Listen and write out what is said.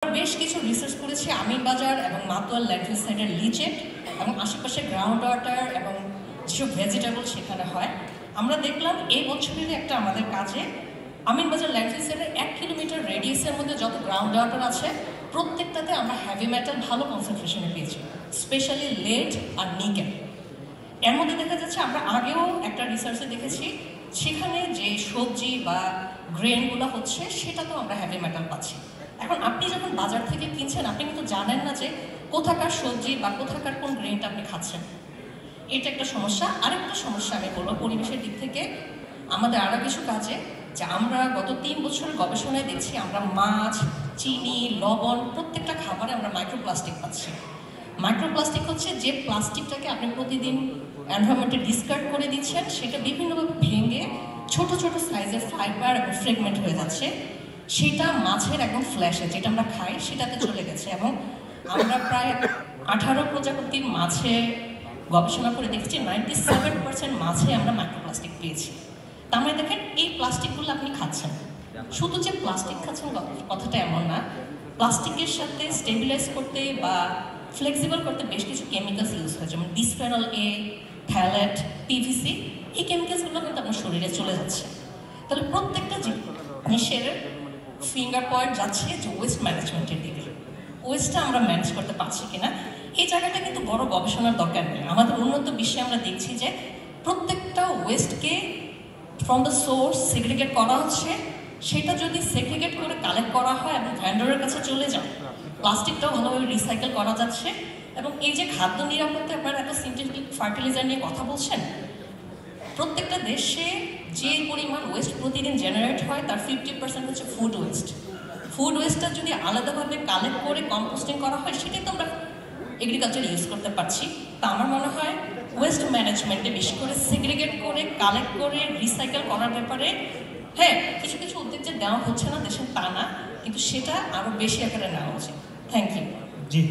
বেশ কিছু রিসার্চ করেছি আমিনবাজার এবং মাতোয়াল ল্যান্ডফিল সাইডের লিচেট এবং আশেপাশে গ্রাউন্ড ওয়াটার এবং যেসব ভেজিটেবল সেখানে হয়। আমরা দেখলাম এই বছরের একটা আমাদের কাজে আমিনবাজার ল্যান্ডফিল সাইডের 1 কিলোমিটার রেডিয়াসের মধ্যে যত গ্রাউন্ড ওয়াটার আছে প্রত্যেকটাতে আমরা হেভি মেটাল ভালো কনসেন্ট্রেশনে পেয়েছি, স্পেশালি লেড আর নিকেল। এর মধ্যে দেখা যাচ্ছে আমরা আগেও একটা রিসার্চে দেখেছি সেখানে যে সবজি বা গ্রেনগুলো হচ্ছে সেটাতেও আমরা হেভি মেটাল পাচ্ছি। এখন আপনি যখন বাজার থেকে কিনছেন আপনি কিন্তু জানেন না যে কোথাকার সবজি বা কোথাকার কোন গ্রেনটা আপনি খাচ্ছেন। এটা একটা সমস্যা। আরেকটা সমস্যা আমি বলবো পরিবেশের দিক থেকে আমাদের আরও কিছু কাজে যে আমরা গত 3 বছরের গবেষণায় দেখছি আমরা মাছ, চিনি, লবণ প্রত্যেকটা খাবারে আমরা মাইক্রোপ্লাস্টিক পাচ্ছি। মাইক্রোপ্লাস্টিক হচ্ছে যে প্লাস্টিকটাকে আপনি প্রতিদিন এনভায়রনমেন্টে ডিসকার্ড করে দিচ্ছেন, সেটা বিভিন্নভাবে ভেঙে ছোট ছোট সাইজের ফাইবার এবং ফ্রেগমেন্ট হয়ে যাচ্ছে। সেটা মাছের একদম ফ্ল্যাশে যেটা আমরা খাই সেটাতে চলে গেছে এবং আমরা প্রায় 18 প্রজাতির মাছে গবেষণা করে দেখেছি 97% মাছে আমরা মাইক্রোপ্লাস্টিক পেয়েছি। তার মানে দেখেন এই প্লাস্টিকগুলো আপনি খাচ্ছেন, শুধু যে প্লাস্টিক খাচ্ছেন কথাটা এমন না, প্লাস্টিকের সাথে স্টেবিলাইজ করতে বা ফ্লেক্সিবল করতে বেশ কিছু কেমিক্যালস ইউজ হয়, যেমন বিসফেনল এ, ফ্যালেট, পিভিসি। এই কেমিক্যালসগুলো কিন্তু আপনার শরীরে চলে যাচ্ছে। তাহলে প্রত্যেকটা জিনিসের ফিঙ্গার পয়েন্ট যাচ্ছে যে ওয়েস্ট ম্যানেজমেন্টের দিকে। ওয়েস্টটা আমরা ম্যানেজ করতে পারছি কিনা এই জায়গাটা কিন্তু বড় গবেষণার দরকার নেই। আমাদের উন্নত বিশ্বে আমরা দেখছি যে প্রত্যেকটা ওয়েস্টকে ফ্রম দ্য সোর্স সেগ্রিগেট করা হচ্ছে। সেটা যদি সেগ্রিগেট করে কালেক্ট করা হয় এবং ভ্যান্ডারের কাছে চলে যায়, প্লাস্টিকটাও ভালোভাবে রিসাইকেল করা যাচ্ছে। এবং এই যে খাদ্য নিরাপত্তা আপনারা এত সিনথেটিক ফার্টিলাইজার নিয়ে কথা বলছেন, প্রত্যেকটা দেশে যে পরিমাণ ওয়েস্ট প্রতিদিন জেনারেট হয় তার 50% হচ্ছে ফুড ওয়েস্ট। ফুড ওয়েস্টটা যদি আলাদাভাবে কালেক্ট করে কম্পোস্টিং করা হয় সেটাই তো আমরা এগ্রিকালচার ইউজ করতে পারছি। তা আমার মনে হয় ওয়েস্ট ম্যানেজমেন্টে বেশি করে সেগ্রিগেট করে কালেক্ট করে রিসাইকেল করার ব্যাপারে হ্যাঁ কিছু কিছু উদ্যোগ যে দেওয়া হচ্ছে না দেশে তা না, কিন্তু সেটা আরও বেশি আকারে নেওয়া উচিত। Thank you. জি।